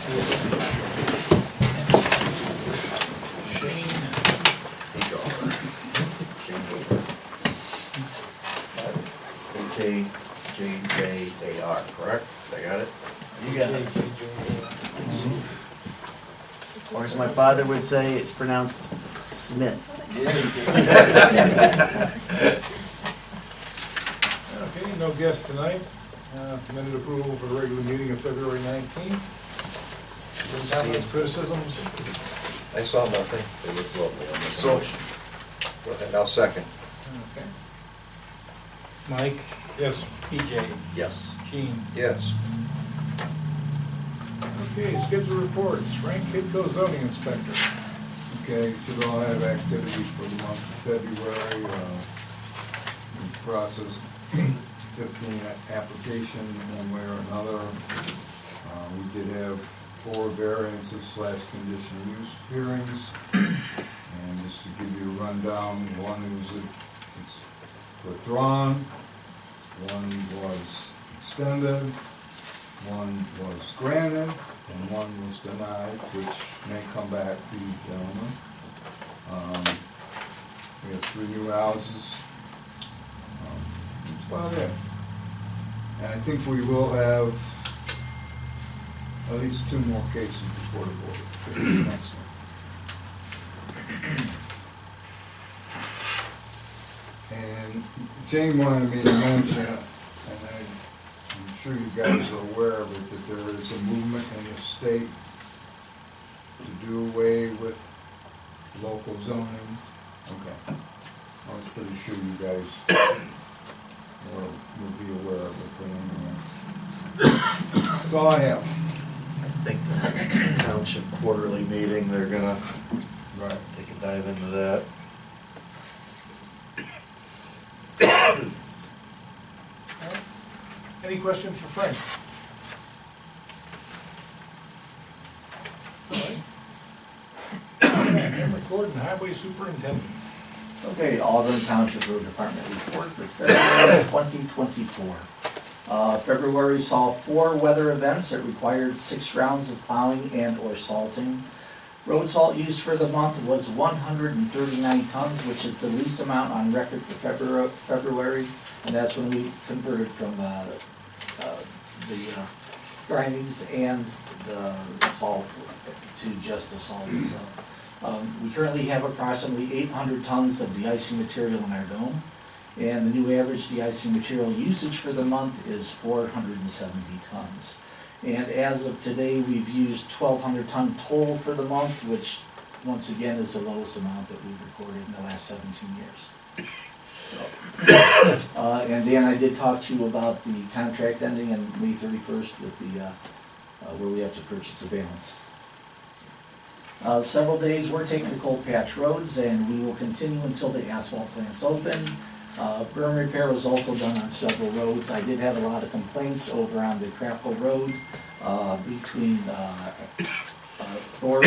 Shane Hagar. H-A-J-J-A-R, correct? I got it? You got it. Or as my father would say, it's pronounced Smith. Okay, no guests tonight. Minute approval for the regular meeting of February 19th. Any comments, criticisms? I saw nothing. It was lovely. I'll make a So- motion. Go ahead, I'll second. Okay. Mike, Yes. PJ, Yes. Gene. Yes. Okay, schedule reports. Frank Hidko, zoning inspector. Okay, should all have activities for the month of February, in process 15 application one way or another. We did have 4 variances / conditional use hearings. And just to give you a rundown, one was it's withdrawn, one was extended, one was granted, and one was denied, which may come back to you gentlemen. We have 3 new houses. That's about it. And I think we will have at least 2 more cases before the board next one. And Jane wanted me to mention, and I'm sure you guys are aware of it, that there is a movement in the state to do away with local zoning. Okay. I was pretty sure you guys will be aware of it, but anyway. That's all I have. I think the next township quarterly meeting, they're gonna Right. take a dive into that. Any questions for Frank? All right. Henry Gordon, Highway Superintendent. Okay, Auburn Township Road Department report for February 2024. February saw 4 weather events that required 6 rounds of plowing and or salting. Road salt used for the month was 139 tons, which is the least amount on record for February, and that's when we converted from the grindings and the salt to just the salt itself. We currently have approximately 800 tons of de-icing material in our dome, and the new average de-icing material usage for the month is 470 tons. And as of today, we've used 1,200 ton total for the month, which once again is the lowest amount that we've recorded in the last 17 years. So, and Dan, I did talk to you about the contract ending on May 31st with the, where we have to purchase the balance. Several days we're taking to cold patch roads, and we will continue until the asphalt plant's open. Berm repair was also done on several roads. I did have a lot of complaints over on the Crackle Road between Thorpe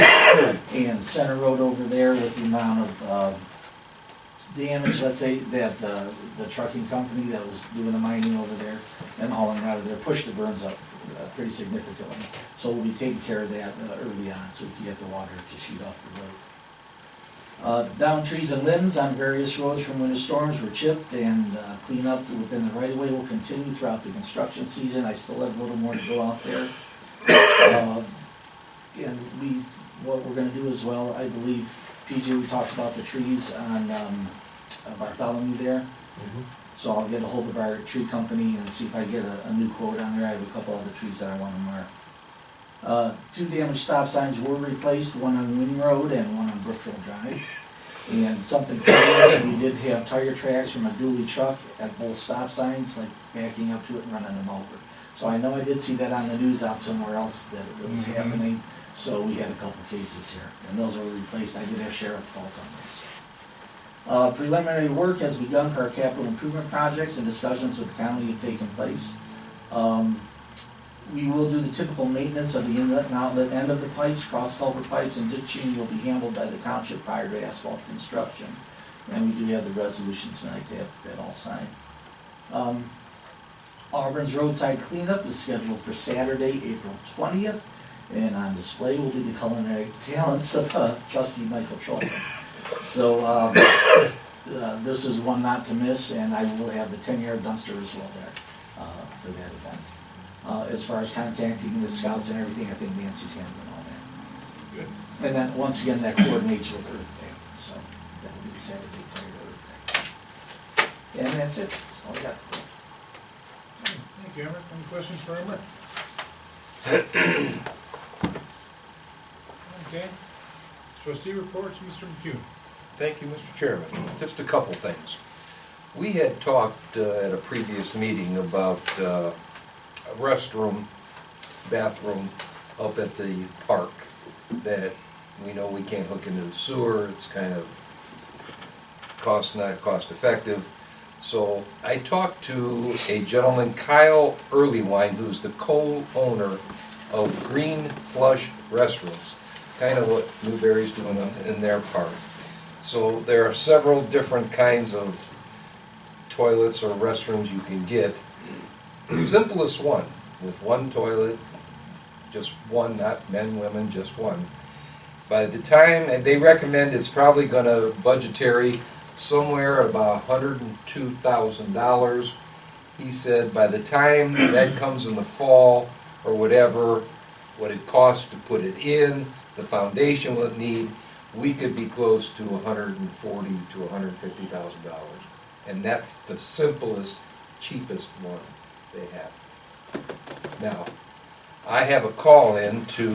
and Center Road over there, with the amount of damage, let's say, that the trucking company that was doing the mining over there and hauling out of there pushed the berms up pretty significantly. So we'll be taking care of that early on, so we can get the water to shoot off the roads. Down trees and limbs on various roads from winter storms were chipped, and cleanup within the right-of-way will continue throughout the construction season. I still have a little more to go out there. And what we're gonna do as well, I believe, PJ, we talked about the trees on Bartholomew there. So I'll get a hold of our tree company and see if I get a new quote on there. I have a couple other trees that I want to mark. 2 damaged stop signs were replaced, one on Winning Road and one on Brookfield Drive. And something curious, we did have tire tracks from a dually truck at both stop signs, like backing up to it and running them over. So I know I did see that on the news out somewhere else that it was happening, so we had a couple cases here, and those were replaced. I did have sheriff calls on those. Preliminary work has begun for our capital improvement projects, and discussions with the county have taken place. We will do the typical maintenance of the inlet and outlet end of the pipes. Cross culvert pipes and ditching will be handled by the township prior to asphalt construction. And we do have the resolution tonight to have that all signed. Auburn's roadside cleanup is scheduled for Saturday, April 20th. And on display will be the culinary talents of trustee Michael Troy. So this is one not to miss, and I will have the 10-yard dumpster as well there for that event. As far as contacting the scouts and everything, I think Nancy's handling all that. Good. And then, once again, that coordinates with Earth Day, so that will be the Saturday prior to Earth Day. And that's it, that's all I got. Thank you, Emmer. Any questions for Emmer? Okay. Trustee reports, Mr. McHugh. Thank you, Mr. Chairman. Just a couple things. We had talked at a previous meeting about a restroom, bathroom up at the park that we know we can't hook into the sewer. It's kind of not cost effective. So I talked to a gentleman, Kyle Earlywine, who's the co-owner of Green Flush Restrooms, kind of what Newberry's doing in their park. So there are several different kinds of toilets or restrooms you can get. The simplest one, with one toilet, just one, not men, women, just one. By the time, and they recommend it's probably gonna budgetary somewhere about $102,000. He said by the time that comes in the fall or whatever, what it costs to put it in, the foundation will need, we could be close to $140,000 to $150,000. And that's the simplest, cheapest one they have. Now, I have a call in to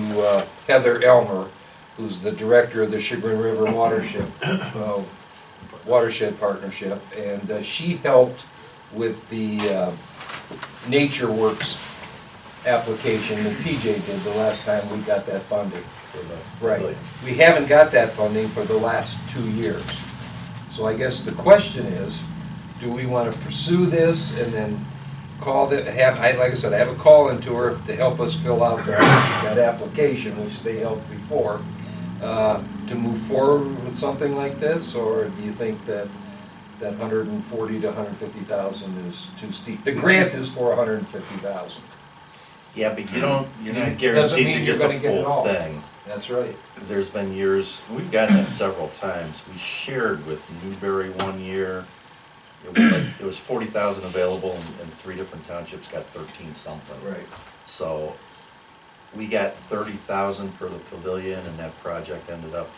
Heather Elmer, who's the director of the Chagrin River Watershed Partnership, and she helped with the Nature Works application that PJ did the last time we got that funding. Right. We haven't got that funding for the last 2 years. So I guess the question is, do we want to pursue this and then call that, like I said, I have a call into her to help us fill out that application, which they helped before, to move forward with something like this, or do you think that $140,000 to $150,000 is too steep? The grant is for $150,000. Yeah, but you're not Doesn't guaranteed mean to you're get the gonna get it full all. thing. That's right. There's been years, we've gotten it several times. We shared with Newberry one year. It was 40,000 available, and 3 different townships got 13 something. Right. So we got 30,000 for the pavilion, and that project ended up,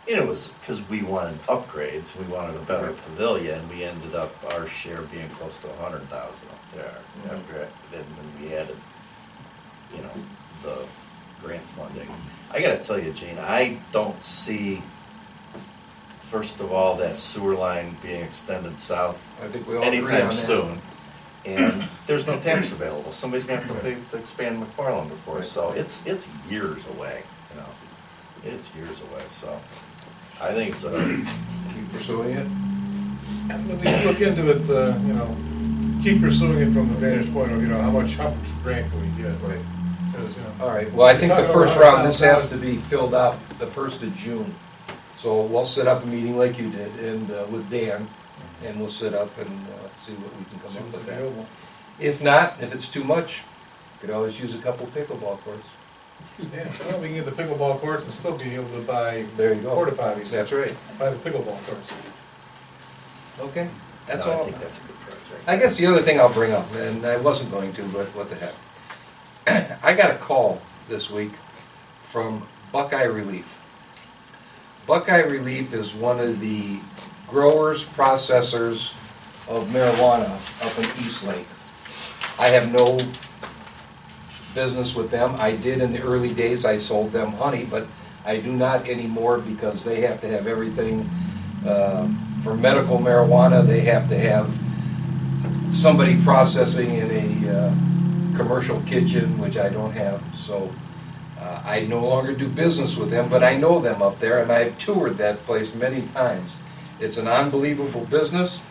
and it was because we wanted upgrades, we wanted a better pavilion. We ended up, our share being close to 100,000 up there. After it, then we added, the grant funding. I gotta tell you, Gene, I don't see, first of all, that sewer line being extended south I think we all agree on anytime that. soon. And there's no taps available. Somebody's gonna have to pay to expand McFarland before, so it's years away, It's years away, so I think it's Keep pursuing it? And when we look into it, keep pursuing it from the vantage point of, how much grant can we get? Right. Because, All right, well, I think the Talking first about round, this has to $100,000. be filled out the 1st of June. So we'll set up a meeting like you did, and with Dan, and we'll sit up and see what we can come see up what's with that. available. If not, if it's too much, you could always use a couple pickleball courts. Yeah, well, we can get the pickleball courts and still be able to buy There you go. porta potties. That's right. Buy the pickleball courts. Okay, that's I all. think that's a good project. I guess the other thing I'll bring up, and I wasn't going to, but what the heck. I got a call this week from Buckeye Relief. Buckeye Relief is one of the growers, processors of marijuana up in Eastlake. I have no business with them. I did in the early days, I sold them honey, but I do not anymore because they have to have everything. For medical marijuana, they have to have somebody processing in a commercial kitchen, which I don't have, so I no longer do business with them, but I know them up there, and I've toured that place many times. It's an unbelievable business,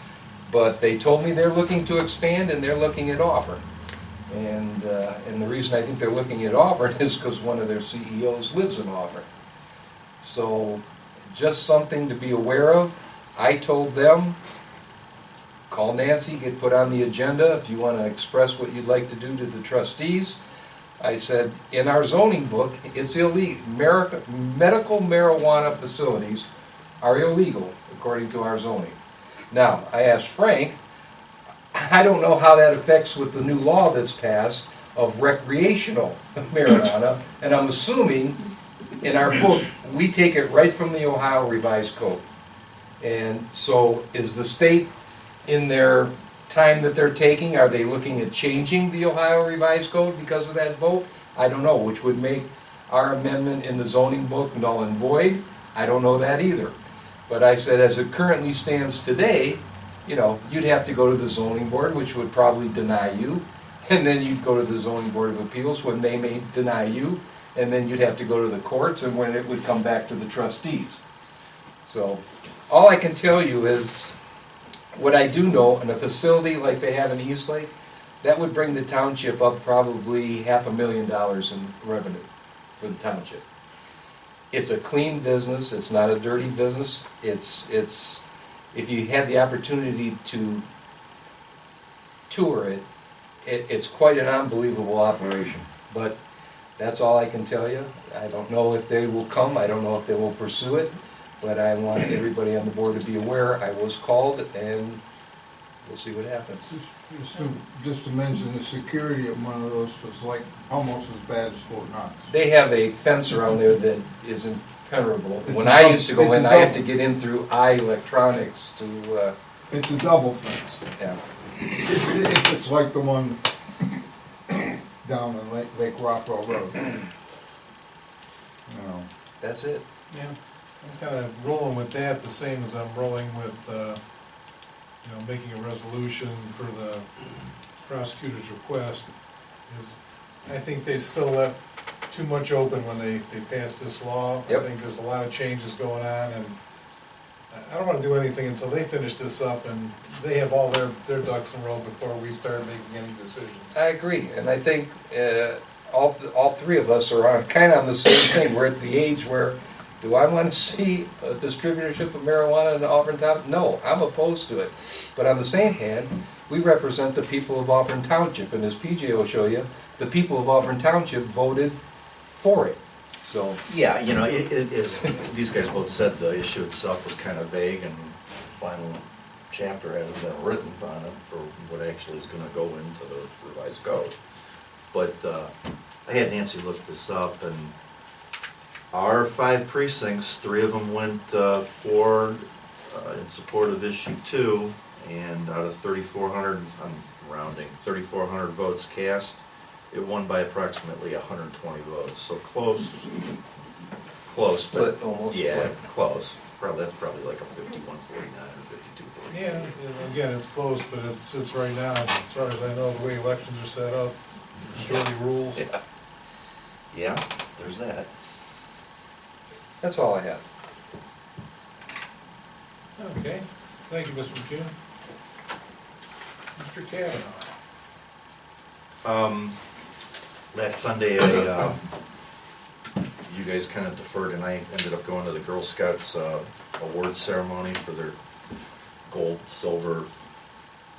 but they told me they're looking to expand, and they're looking at Auburn. And the reason I think they're looking at Auburn is because one of their CEOs lives in Auburn. So just something to be aware of. I told them, call Nancy, get put on the agenda if you want to express what you'd like to do to the trustees. I said, in our zoning book, it's illegal, medical marijuana facilities are illegal according to our zoning. Now, I asked Frank, I don't know how that affects with the new law that's passed of recreational marijuana, and I'm assuming in our book, we take it right from the Ohio Revised Code. And so is the state, in their time that they're taking, are they looking at changing the Ohio Revised Code because of that vote? I don't know, which would make our amendment in the zoning book null and void. I don't know that either. But I said, as it currently stands today, you know, you'd have to go to the zoning board, which would probably deny you, and then you'd go to the zoning board of appeals when they may deny you, and then you'd have to go to the courts, and when it would come back to the trustees. So, all I can tell you is, what I do know, in a facility like they have in Eastlake, that would bring the township up probably $500,000 in revenue for the township. It's a clean business, it's not a dirty business, it's if you had the opportunity to tour it, it's quite an unbelievable operation. But that's all I can tell you. I don't know if they will come, I don't know if they will pursue it, but I want everybody on the board to be aware. I was called, and we'll see what happens. Just to mention, the security of one of those was like almost as bad as Fort Knox. They have a fence around there that is impenetrable. When I used to go in, I have to get in through electronics to, It's a double fence. yeah. It's like the one down in Lake Rockwell Road. You know, That's it. Yeah, I'm kind of rolling with that, the same as I'm rolling with, you know, making a resolution for the prosecutor's request. Is, I think they still left too much open when they passed this law. Yep. I think there's a lot of changes going on, and I don't want to do anything until they finish this up and they have all their ducks in a row before we start making any decisions. I agree, and I think all three of us are kind of on the same thing. We're at the age where, do I want to see a distributorship of marijuana in Auburn Township? No, I'm opposed to it. But on the same hand, we represent the people of Auburn Township, and as PJ will show you, the people of Auburn Township voted for it. So, Yeah, you know, it is, these guys both said the issue itself was kind of vague, and the final chapter hasn't been written on it for what actually is gonna go into the revised code. But, I had Nancy look this up, and our 5 precincts, 3 of them went, in support of issue 2, and out of 3,400, I'm rounding, 3,400 votes cast, it won by approximately 120 votes, so close, but, split almost. yeah, split. close. Probably, that's probably like a 51-49 or 52-49. Yeah, and again, it's close, but as it sits right now, as far as I know, the way elections are set up, majority rules. Yeah. Yeah, there's that. That's all I have. Okay, thank you, Mr. McCune. Mr. Kavanaugh. Last Sunday, you guys kind of deferred, and I ended up going to the Girl Scouts award ceremony for their gold, silver,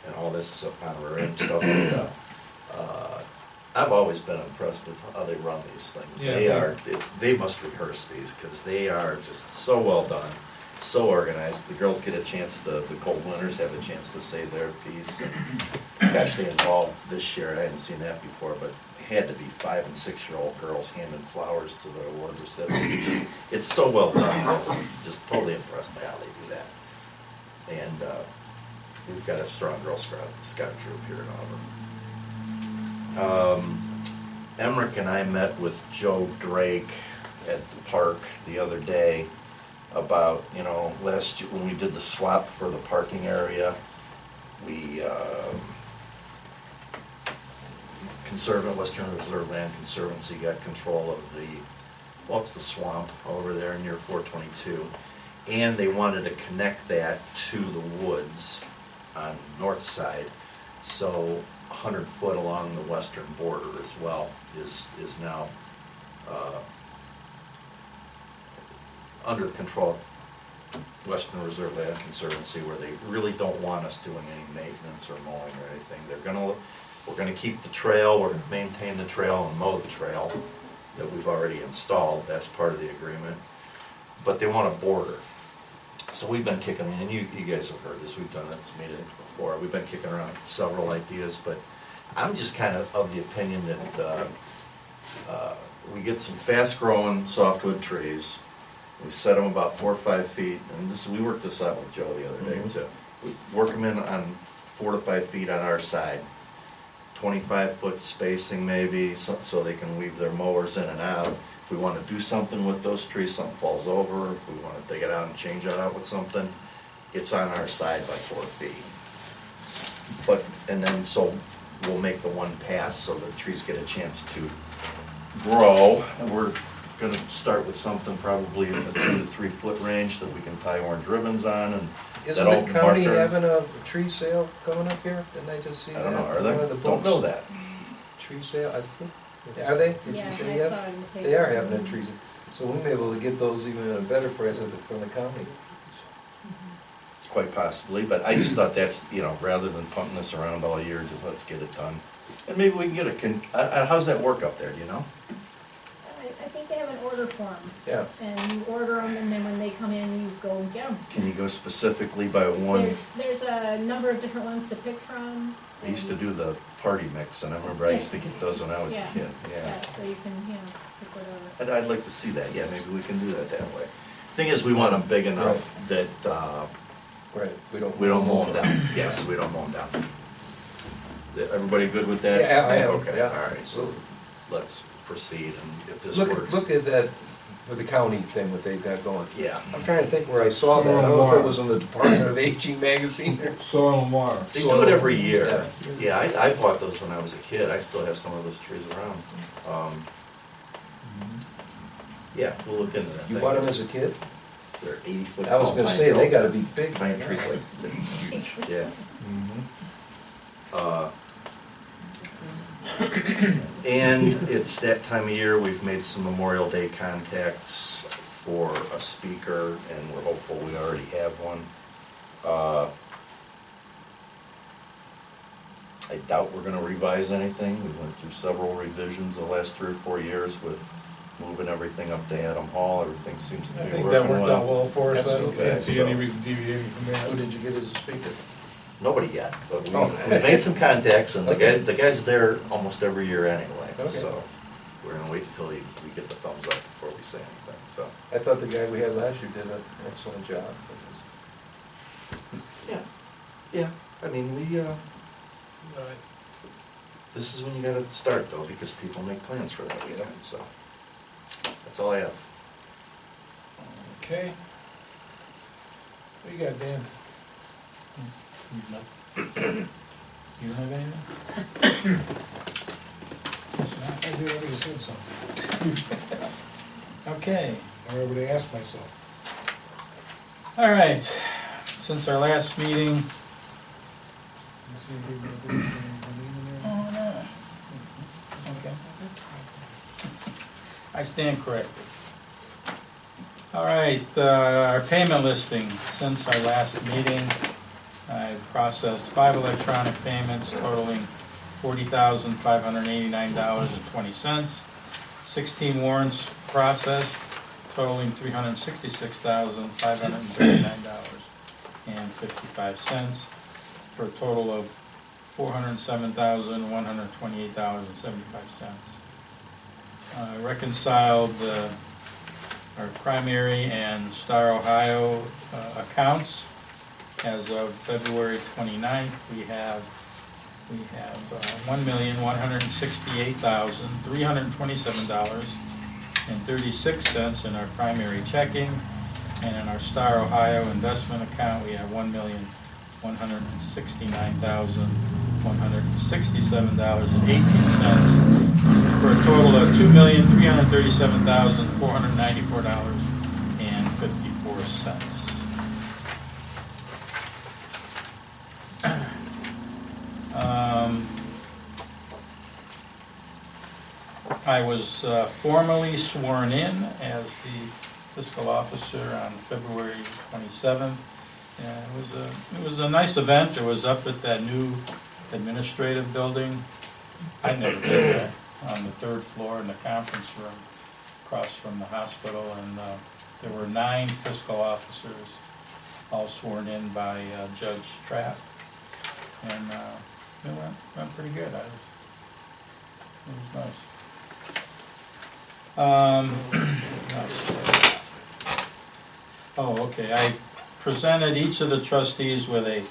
and all this honorarium stuff. And, I've always been impressed with how they run these things. Yeah. They must rehearse these, because they are just so well done, so organized. The girls get a chance to, the gold winners have a chance to say their piece. And gosh, they involved this year, I hadn't seen that before, but it had to be 5- and 6-year-old girls handing flowers to the award recipients. It's so well done. I'm just totally impressed by how they do that. And we've got a strong Girl Scout troop here in Auburn. Emmerich and I met with Joe Drake at the park the other day about, you know, last year when we did the swap for the parking area, we, Western Reserve Land Conservancy got control of the, well, it's the swamp over there near 422, and they wanted to connect that to the woods on the north side, so 100 foot along the western border as well is now under the control of Western Reserve Land Conservancy, where they really don't want us doing any maintenance or mowing or anything. They're gonna We're gonna keep the trail, we're gonna maintain the trail and mow the trail that we've already installed, that's part of the agreement. But they want a border. So we've been kicking, and you guys have heard this, we've done this meeting before, we've been kicking around several ideas, but I'm just kind of the opinion that, we get some fast-growing softwood trees, we set them about 4 or 5 feet, and this, we worked this out with Joe the other day too. We work them in on 4 to 5 feet on our side, 25-foot spacing maybe, so they can weave their mowers in and out. If we wanna do something with those trees, something falls over, if we wanna dig it out and change it out with something, it's on our side by 4 feet. But, and then, so we'll make the one pass so the trees get a chance to grow. And we're gonna start with something probably in the 2 to 3 foot range that we can tie orange ribbons on and Isn't that the open county marker. having a tree sale coming up here? Didn't I just see I that? don't know, are on one of the they, don't know books? that. Tree sale, I think, are they? Did Yeah, you say I yes? saw it in the paper. They are having a tree, so we may be able to get those even at a better price from the county. Quite possibly, but I just thought that's, you know, rather than punting this around all year, just let's get it done. And maybe we can get how's that work up there, do you know? I think they have an order form, Yeah, and you order them, and then when they come in, you go and get them. Can you go specifically by one? There's a number of different ones to pick from. I used to do the party mix, and I remember I used to get those when I was a Yeah. kid, Yeah, yeah. so you can, pick whatever. I'd like to see that, yeah, maybe we can do that that way. Thing is, we want them big enough that, right, we don't mow them down, yes, we don't mow them down. Everybody good with that? Yeah, I am, Okay, yeah. all right, so let's proceed, and if this Look, works. look at that, for the county thing that they've got going. Yeah, I'm trying to think where I saw that, I don't know if it was in the Department of Aging magazine or. Soil and water. they do it every year. Yeah, I bought those when I was a kid, I still have some of those trees around. Yeah, we'll look into that. You Thank bought them as a kid? They're 80-foot I was tall gonna pine say, they trees. gotta be big. Pine trees like, they're huge, yeah. And it's that time of year, we've made some Memorial Day contacts for a speaker, and we're hopeful we already have one. I doubt we're gonna revise anything, we went through several revisions the last 3 or 4 years with moving everything up to Adam Hall, everything seems to I be think working that worked out well for us, I Absolutely. can't see any So- reason deviating from Who that. did you get as a speaker? Nobody yet, but we Oh. we made some contacts, and Okay. the guy's there almost every year anyway, Okay. so we're gonna wait until we get the thumbs up before we say anything, so. I thought the guy we had last year did an excellent job. Yeah, I mean, this is when you gotta start though, because people make plans for that weekend, so. That's all I have. Okay. What you got, Dan? You don't have anything? I did already said something. Okay, I already asked myself. all right, since our last meeting, You see if we can do anything in there? oh, no. Okay. I stand corrected. All right, our payment listing, since our last meeting, I processed 5 electronic payments totaling $40,589.20. 16 warrants processed totaling $366,539.55 for a total of $407,128.75. Reconciled our primary and Star Ohio accounts. As of February 29th, we have $1,168,327.36 in our primary checking, and in our Star Ohio investment account, we have $1,169,167.18 for a total of $2,337,494.54. I was formally sworn in as the fiscal officer on February 27th. It was a nice event. It was up at that new administrative building. I'd never been there, on the third floor in the conference room, across from the hospital, and there were 9 fiscal officers, all sworn in by Judge Trapp, and it went pretty good. It was nice. Oh, okay, I presented each of the trustees with a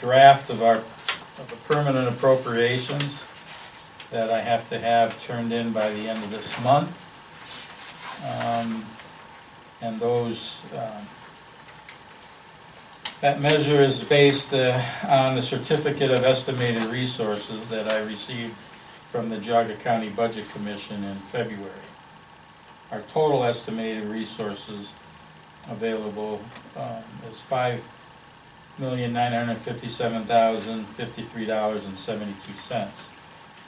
draft of the permanent appropriations that I have to have turned in by the end of this month. And that measure is based on the certificate of estimated resources that I received from the Geauga County Budget Commission in February. Our total estimated resources available is $5,957,053.72.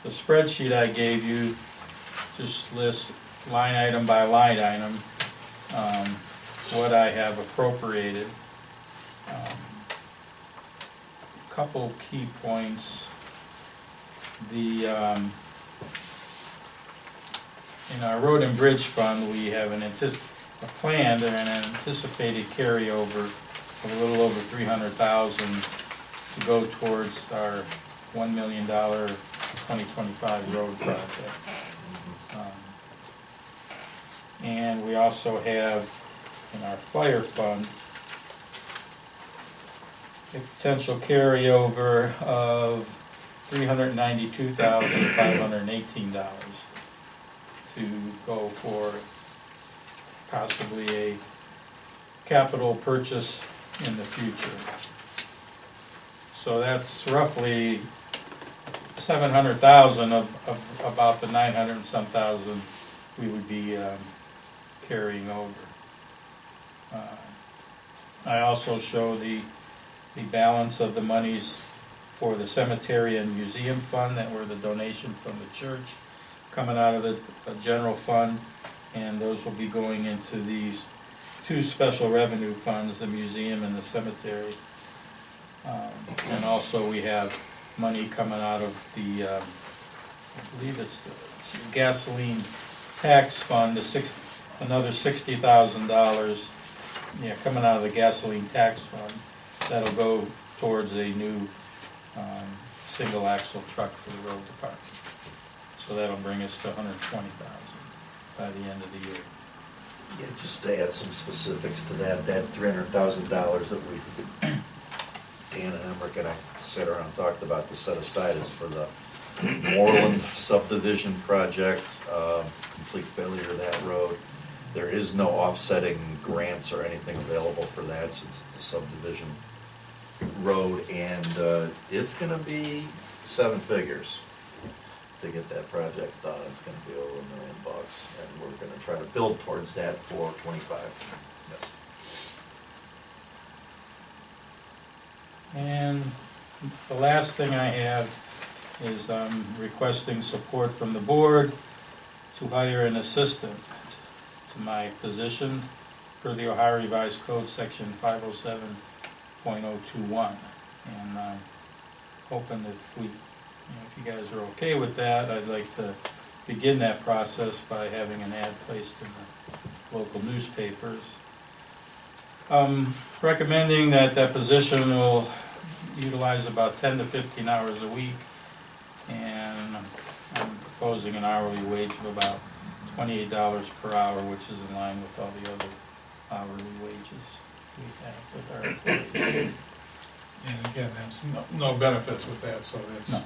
The spreadsheet I gave you just lists line item by line item what I have appropriated. Couple key points. In our road and bridge fund, we have a planned and an anticipated carryover of a little over $300,000 to go towards our $1 million 2025 road project. And we also have in our fire fund a potential carryover of $392,518 to go for possibly a capital purchase in the future. So that's roughly 700,000 of about the 900 and some thousand we would be carrying over. I also show the balance of the monies for the cemetery and museum fund that were the donation from the church coming out of the general fund, and those will be going into these 2 special revenue funds, the museum and the cemetery. And also we have money coming out of the, I believe it's the gasoline tax fund, another $60,000, coming out of the gasoline tax fund. That'll go towards a new single axle truck for the road department. So that'll bring us to $120,000 by the end of the year. Yeah, just to add some specifics to that $300,000 that Dan and Emmerich and I sat around and talked about to set aside is for the Moreland subdivision project, complete failure of that road. There is no offsetting grants or anything available for that since it's a subdivision road, and it's gonna be 7 figures to get that project done. It's gonna be over $1 million, and we're gonna try to build towards that for 25. Yes. And the last thing I have is I'm requesting support from the board to hire an assistant to my position per the Ohio Revised Code, section 507.021. And hoping if you guys are okay with that, I'd like to begin that process by having an ad placed in the local newspapers. Recommending that position will utilize about 10 to 15 hours a week, and I'm proposing an hourly wage of about $28 per hour, which is in line with all the other hourly wages we have with our employees. And again, that's no benefits with that, so that's. No.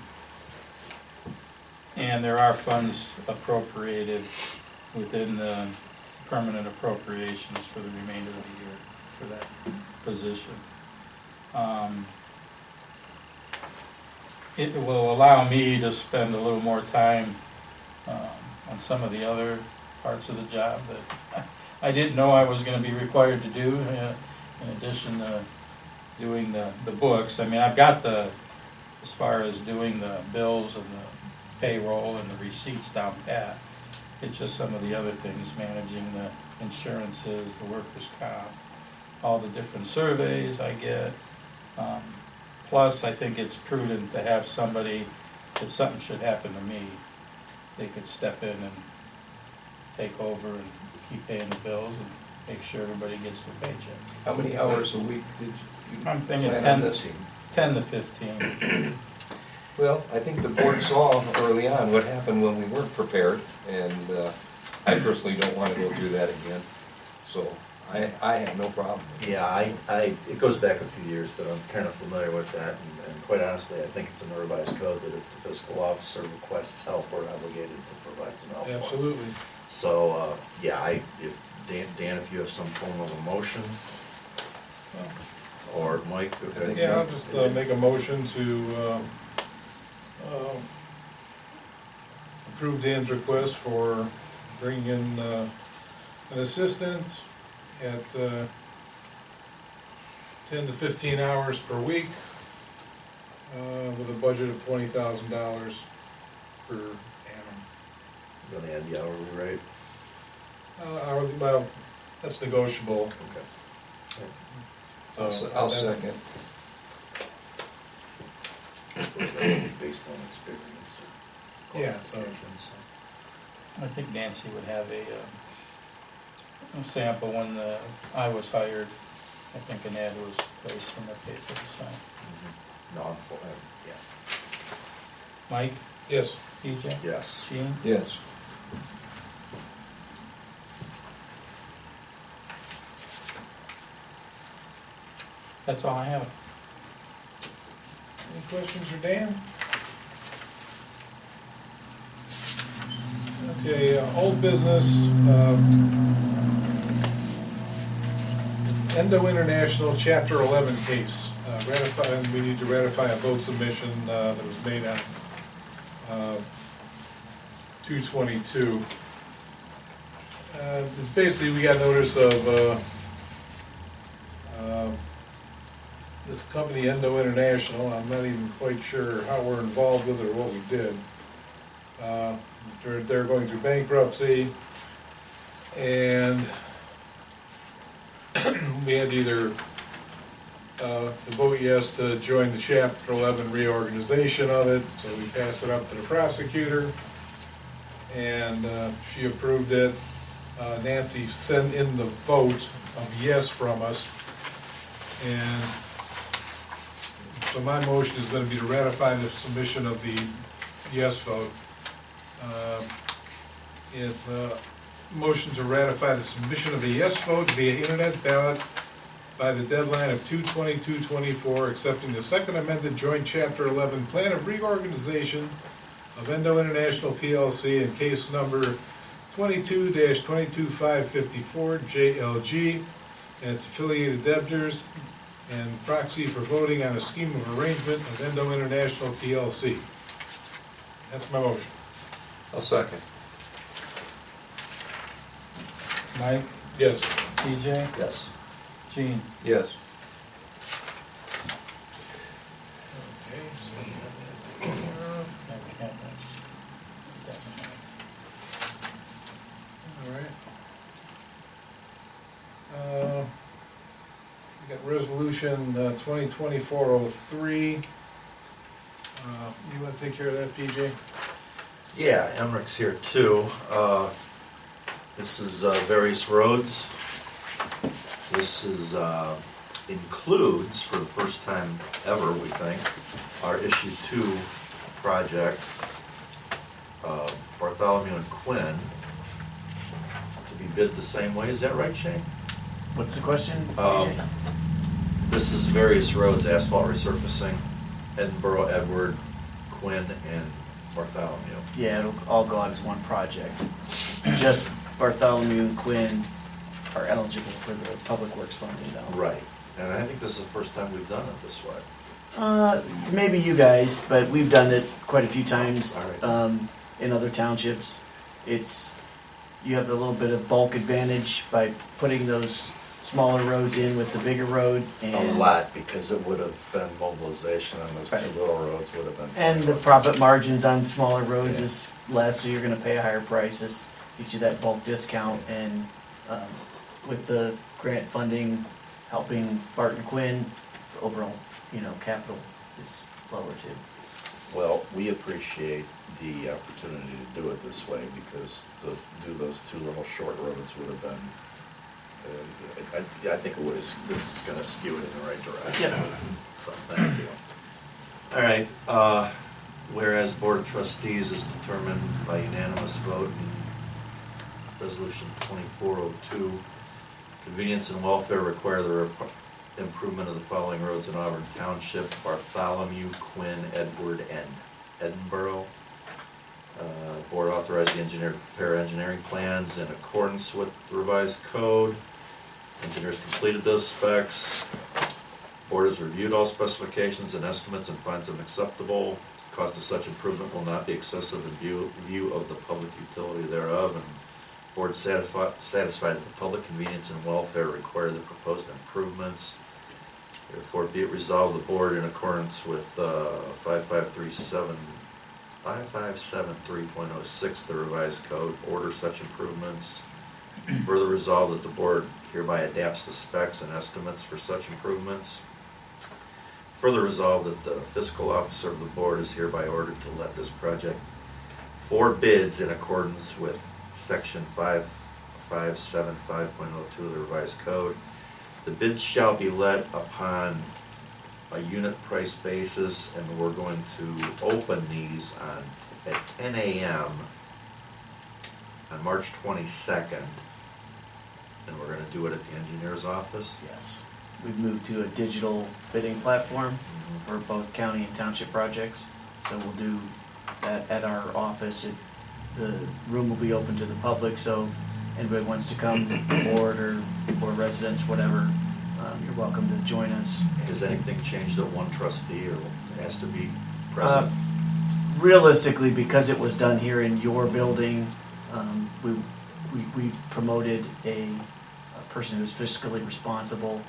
And there are funds appropriated within the permanent appropriations for the remainder of the year for that position. It will allow me to spend a little more time on some of the other parts of the job that I didn't know I was going to be required to do, in addition to doing the books. I mean, I've got as far as doing the bills and the payroll and the receipts down pat. It's just some of the other things, managing the insurances, the workers' comp, all the different surveys I get, Plus, I think it's prudent to have somebody, if something should happen to me, they could step in and take over and keep paying the bills and make sure everybody gets their paycheck. How many hours a week did you I'm thinking plan 10 on missing? 10 to 15. Well, I think the board saw early on what happened when we weren't prepared, and I personally don't want to go through that again. So I have no problem. Yeah, it goes back a few years, but I'm kind of familiar with that, and quite honestly, I think it's in the revised code that if the fiscal officer requests help, we're obligated to provide some help for him. Absolutely. So, yeah, if Dan, if you have some form of a motion, or Mike, okay. Yeah, I'll just make a motion to approve Dan's request for bringing in an assistant at 10 to 15 hours per week with a budget of $20,000 per annum. You're gonna add the hourly rate? Hourly, well, that's negotiable. Okay. So I'll second. Based on experience. Yeah, so- I think Nancy would have a sample when I was hired. I think an ad was placed in the paper, so. No, I'm full, yeah. Mike, Yes. PJ? Yes. Gene? Yes. That's all I have. Any questions for Dan? Okay, old business, it's Endo International Chapter 11 case. We need to ratify a vote submission that was made on 2/22. It's basically, we got notice of this company, Endo International. I'm not even quite sure how we're involved with it or what we did. They're going through bankruptcy, and we had either to vote yes to join the Chapter 11 reorganization of it, so we passed it up to the prosecutor, and she approved it. Nancy sent in the vote of yes from us, and so my motion is going to be to ratify the submission of the yes vote. It's a motion to ratify the submission of a yes vote via internet ballot by the deadline of 2/22/24, accepting the second amended joint Chapter 11 plan of reorganization of Endo International PLC in case number 22-22554 JLG and its affiliated debtors, and proxy for voting on a scheme of arrangement of Endo International PLC. That's my motion. I'll second. Mike, Yes. PJ? Yes. Gene? Yes. Okay, so we have that taken care of. Yeah, we have that. All right. We got resolution 2024-03. You want to take care of that, PJ? Yeah, Emmerich here too. This is various roads. This is, includes, for the first time ever, we think, our issue 2 project, Bartholomew and Quinn, to be bid the same way. Is that right, Shane? What's the question? This is various roads, asphalt resurfacing, Edinburgh, Edward, Quinn, and Bartholomew. Yeah, it'll all go out as one project. Just Bartholomew and Quinn are eligible for the public works funding though. Right, and I think this is the first time we've done it this way. Maybe you guys, but we've done it quite a few times, All right. in other townships. You have a little bit of bulk advantage by putting those smaller roads in with the bigger road and. A lot, because it would have been mobilization, and those two Right. little roads would have been. And the profit margins on smaller roads is less, so you're gonna pay a higher price. This gets you that bulk discount, and with the grant funding helping Barton Quinn for overall, capital is lower too. Well, we appreciate the opportunity to do it this way, because to do those two little short roads would have been, I think it would have, this is gonna skew it in the right direction. Yep. So, thank you. All right, whereas Board of Trustees is determined by unanimous vote in Resolution 2402, convenience and welfare require the improvement of the following roads in Auburn Township: Bartholomew, Quinn, Edward, and Edinburgh. Board authorized the engineer to prepare engineering plans in accordance with the revised code. Engineers completed those specs. Board has reviewed all specifications and estimates and finds them acceptable. Cost of such improvement will not be excessive in view of the public utility thereof, and Board satisfied that the public convenience and welfare require the proposed improvements. Therefore, be it resolved, the Board, in accordance with 5573.06, the revised code, order such improvements. Further resolved that the Board hereby adapts the specs and estimates for such improvements. Further resolved that the fiscal officer of the Board is hereby ordered to let this project for bids in accordance with Section 5575.02 of the revised code. The bids shall be let upon a unit price basis, and we're going to open these at 10 a.m. on March 22nd, and we're going to do it at the engineer's office. Yes. We've moved to a digital bidding platform for both county and township projects. So we'll do that at our office. The room will be open to the public, so if anybody wants to come, board or residents, whatever, you're welcome to join us. Has anything changed that one trustee or has to be present? Realistically, because it was done here in your building, we promoted a person who's fiscally responsible.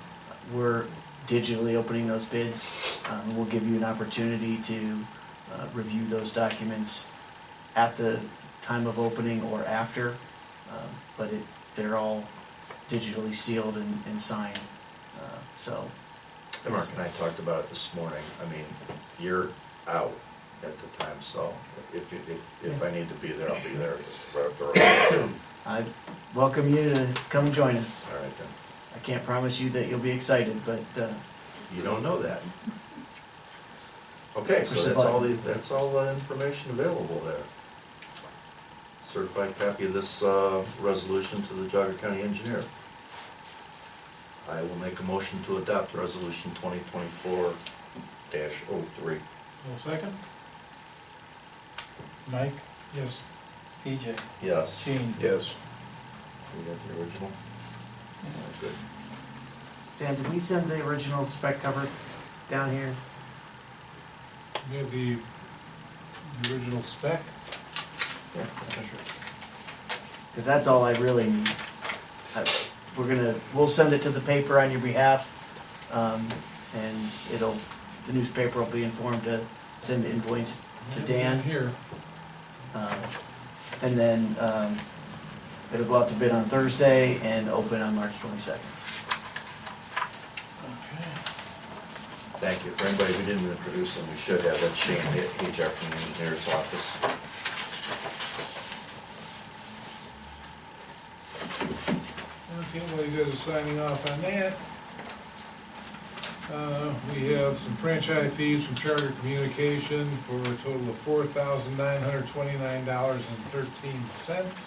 We're digitally opening those bids. We'll give you an opportunity to review those documents at the time of opening or after, but they're all digitally sealed and signed. So. And Mark and I talked about it this morning. I mean, you're out at the time, so if I need to be there, I'll be there. Right up the road. I welcome you to come join us. All right then. I can't promise you that you'll be excited, but You don't know that. Okay, Push so the that's all the information available there. Certified copy of this resolution to the Jogga County Engineer. I will make a motion to adopt resolution 2024-03. Well, second? Mike, Yes. PJ, Yes. Gene. Yes. We got the original? Good. Dan, did we send the original spec cover down here? You have the original spec? Yeah. Because that's all I really need. We'll send it to the paper on your behalf, and the newspaper will be informed to send the invoice to Dan. Here. And then, it'll go out to bid on Thursday and open on March 22nd. Okay. Thank you. For anybody who didn't introduce them, we should have that Shane HR from the engineer's office. Okay, while you guys are signing off on that, we have some franchise fees from Charter Communication for a total of $4,929.13.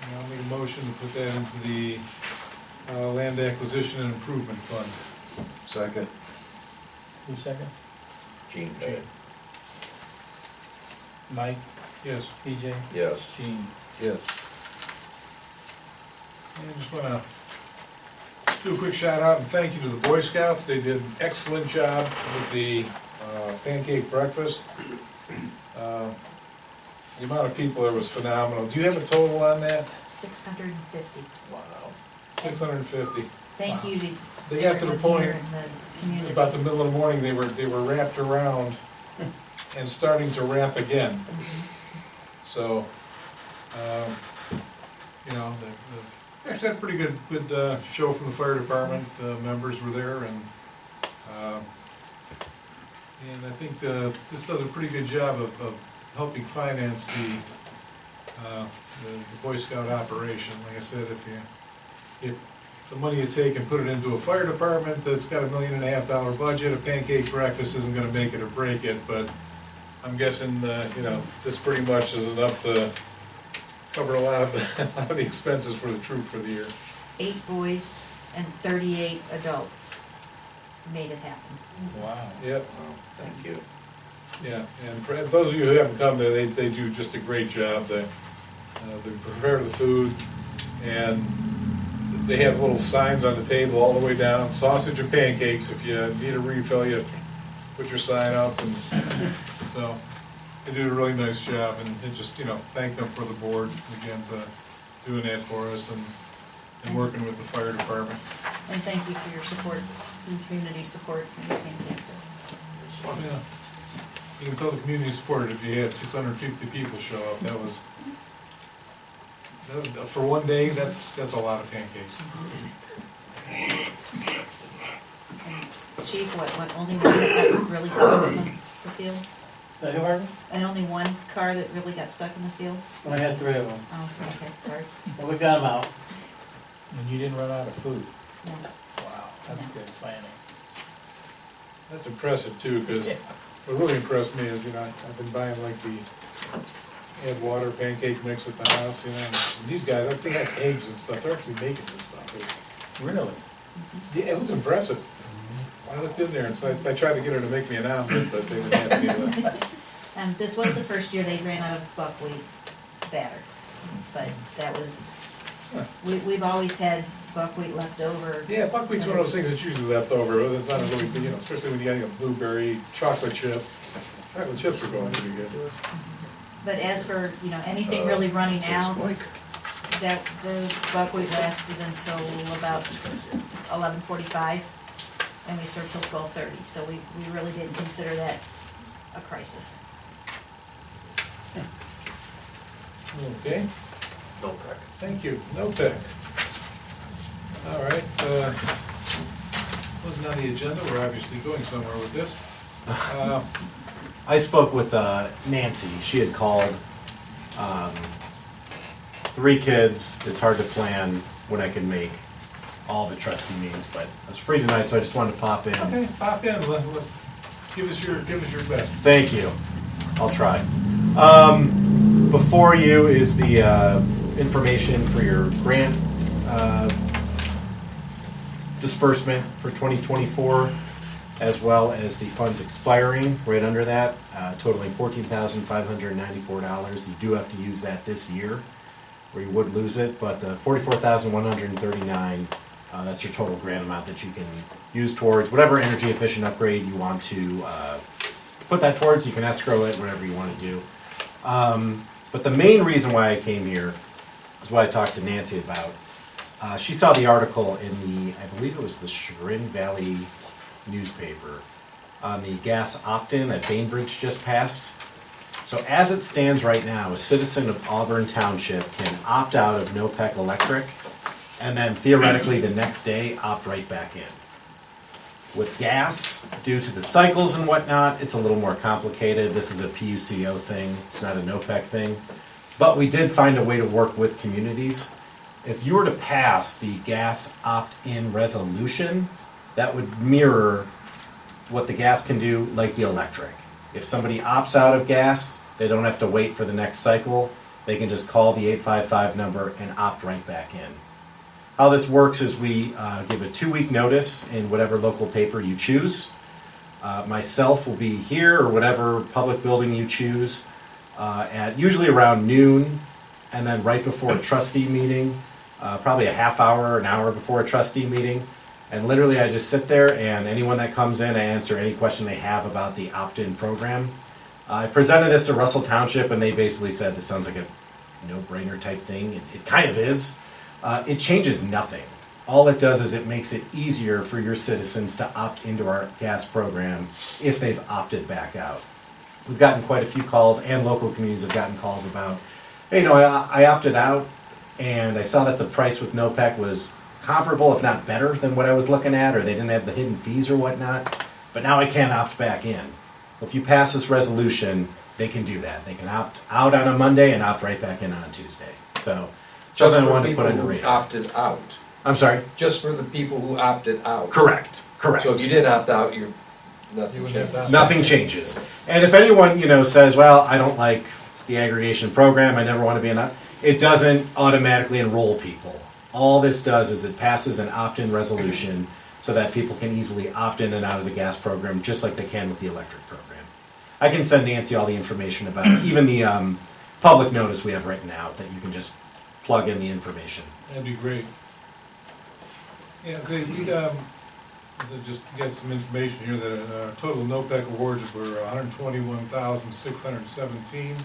And I'll make a motion to put that into the Land Acquisition and Improvement Fund. Second. Who seconds? Gene Gene. paid. Mike, Yes. PJ, Yes. Gene. Yes. And I just wanna do a quick shout out and thank you to the Boy Scouts. They did an excellent job with the pancake breakfast. The amount of people there was phenomenal. Do you have a total on that? 650. Wow. 650. Thank you to. They got to the everyone point here in the community. about the middle of the morning, they were wrapped around and starting to wrap again. So, you know, actually had a pretty good show from the fire department. Members were there, and And I think this does a pretty good job of helping finance the Boy Scout operation. Like I said, if the money you take and put it into a fire department that's got $1.5 million budget, a pancake breakfast isn't gonna make it or break it, but I'm guessing, this pretty much is enough to cover a lot of the expenses for the troop for the year. 8 boys and 38 adults made it happen. Wow. Yep. Thank you. Yeah, and for those of you who haven't come there, they do just a great job. They prepare the food, and they have little signs on the table all the way down, sausage and pancakes. If you need a refill, you put your sign up, and so they do a really nice job. And it just, thank them for the board again for doing that for us and working with the fire department. And thank you for your support, and community support. It was fantastic. Yeah. You can tell the community supported if you had 650 people show up. That was for one day, that's a lot of pancakes. And Chief, only one that got really stuck in the field? And only one car that really got stuck in the field? I had 3 of them. Oh, okay, sorry. Well, we got them out. And you didn't run out of food. No. Wow, that's good planning. That's impressive too, because what really impressed me is, I've been buying like the add water pancake mix at the house, and these guys, I think they have eggs and stuff. They're actually making this stuff. Really? Yeah, it was impressive. I looked in there and so I tried to get her to make me an omelet, but they didn't have any of that. This was the first year they ran out of buckwheat batter, but that was, we've always had buckwheat left over. Yeah, buckwheat's one of those things that's usually left over. It's not a really, especially when you got blueberry, chocolate chip. Chocolate chips are going to be good. But as for, anything really running out, Mike. that the buckwheat lasted until about 11:45, and we served till 12:30, so we really didn't consider that a crisis. Okay, No peck. thank you. No pick. All right, wasn't on the agenda. We're obviously going somewhere with this. I spoke with Nancy. She had called. 3 kids. It's hard to plan when I can make all the trustee meetings, but I was free tonight, so I just wanted to pop in. Okay, pop in. Give us your best. Thank you. I'll try. Before you is the information for your grant disbursement for 2024, as well as the funds expiring right under that, totaling $14,594. You do have to use that this year, or you would lose it, but the $44,139, that's your total grant amount that you can use towards whatever energy efficient upgrade you want to put that towards. You can escrow it, whatever you want to do. But the main reason why I came here is what I talked to Nancy about. She saw the article in I believe it was the Chagrin Valley newspaper on the gas opt-in that Bainbridge just passed. So as it stands right now, a citizen of Auburn Township can opt out of NOPEC Electric and then theoretically the next day opt right back in. With gas, due to the cycles and whatnot, it's a little more complicated. This is a PUCO thing, it's not a NOPEC thing. But we did find a way to work with communities. If you were to pass the gas opt-in resolution, that would mirror what the gas can do like the electric. If somebody opts out of gas, they don't have to wait for the next cycle. They can just call the 855 number and opt right back in. How this works is we give a 2-week notice in whatever local paper you choose. Myself will be here or whatever public building you choose at usually around noon, and then right before a trustee meeting, probably a half hour, an hour before a trustee meeting. And literally I just sit there, and anyone that comes in, I answer any question they have about the opt-in program. I presented this to Russell Township, and they basically said this sounds like a no-brainer type thing. It kind of is. It changes nothing. All it does is it makes it easier for your citizens to opt into our gas program if they've opted back out. We've gotten quite a few calls, and local communities have gotten calls about, hey, I opted out, and I saw that the price with NOPEC was comparable, if not better, than what I was looking at, or they didn't have the hidden fees or whatnot, but now I can't opt back in. If you pass this resolution, they can do that. They can opt out on a Monday and opt right back in on a Tuesday. So, Just something I for wanted to people put on the who radar. opted out. I'm sorry? Just for the people who opted out. Correct, correct. So if you did opt out, you're, You nothing wouldn't have changed. that. Nothing changes. And if anyone, says, well, I don't like the aggregation program, I never want to be an, it doesn't automatically enroll people. All this does is it passes an opt-in resolution so that people can easily opt in and out of the gas program, just like they can with the electric program. I can send Nancy all the information about it, even the public notice we have written out, that you can just plug in the information. That'd be great. Yeah, okay, we, just to get some information here, that our total NOPEC awards were $121,617.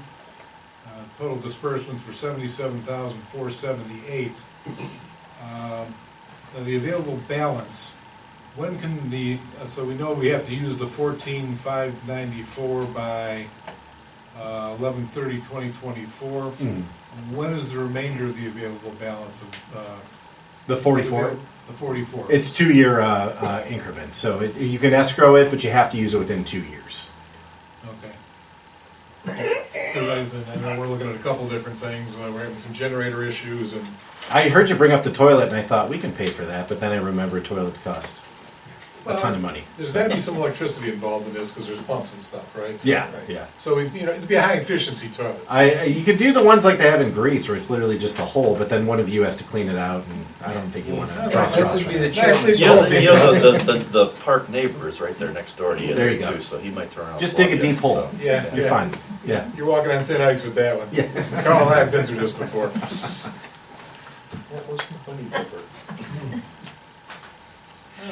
Total disbursements were $77,478. The available balance, when can the, so we know we have to use the 14,594 by 11/30/2024. When is the remainder of the available balance of? The 44? The 44. It's 2-year increments, so you can escrow it, but you have to use it within 2 years. Okay. Because I know we're looking at a couple different things, we're having some generator issues and. I heard you bring up the toilet, and I thought we can pay for that, but then I remembered toilets cost a ton of money. There's gotta be some electricity involved in this, because there's pumps and stuff, right? So- Yeah, yeah. So, it'd be a high efficiency toilet. You could do the ones like they have in Greece, where it's literally just a hole, but then one of you has to clean it out, and I don't think you want to draw That straws would for be the that. chairman. The park neighbor is right there next door to you There you too, go. so he might turn around. Just and dig a plug in, deep hole. so. Yeah, You're yeah. fine, yeah. You're walking on thin ice with that one. Yeah. Carl and I have been through this before. That was the funny paper.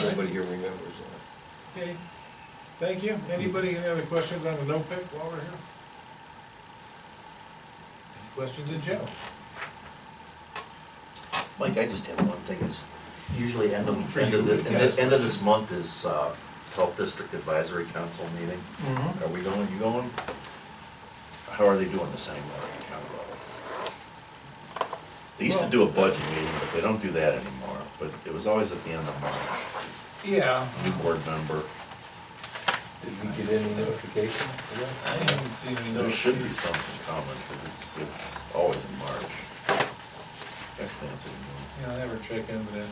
Nobody here remembers that. Okay, thank you. Anybody, any other questions on the NOPEC while we're here? Any questions in general? Mike, I just have one thing, is usually end of For you, yeah, end of this month is Health District Advisory Council meeting. Mhm. Are we going, you going? How are they doing this anymore at the county level? They used to do a budget meeting, but they don't do that anymore, but it was always at the end of March. Yeah. New board member, Did we get any notification for that? I haven't seen any there should be notification. something coming, because it's always in March. Guess Nancy knew. Yeah, I never check into that.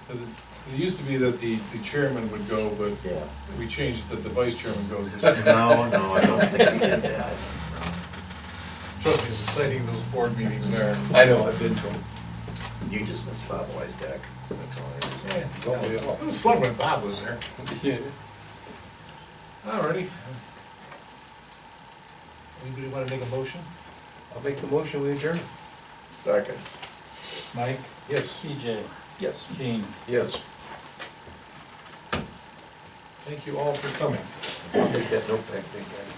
Because it used to be that the chairman would go, but Yeah. we changed it that the vice chairman goes this year. No, I don't think we did that. Trust me, it's exciting those board meetings there. I know, I've been to them. You just missed Bob Wysdak, that's all it is. Yeah, it was fun when Bob was there. Alrighty. Anybody want to make a motion? I'll make the motion, we adjourn. Second. Mike, Yes. TJ, Yes. Gene. Yes. Thank you all for coming. I'll take that notepad thing, guys.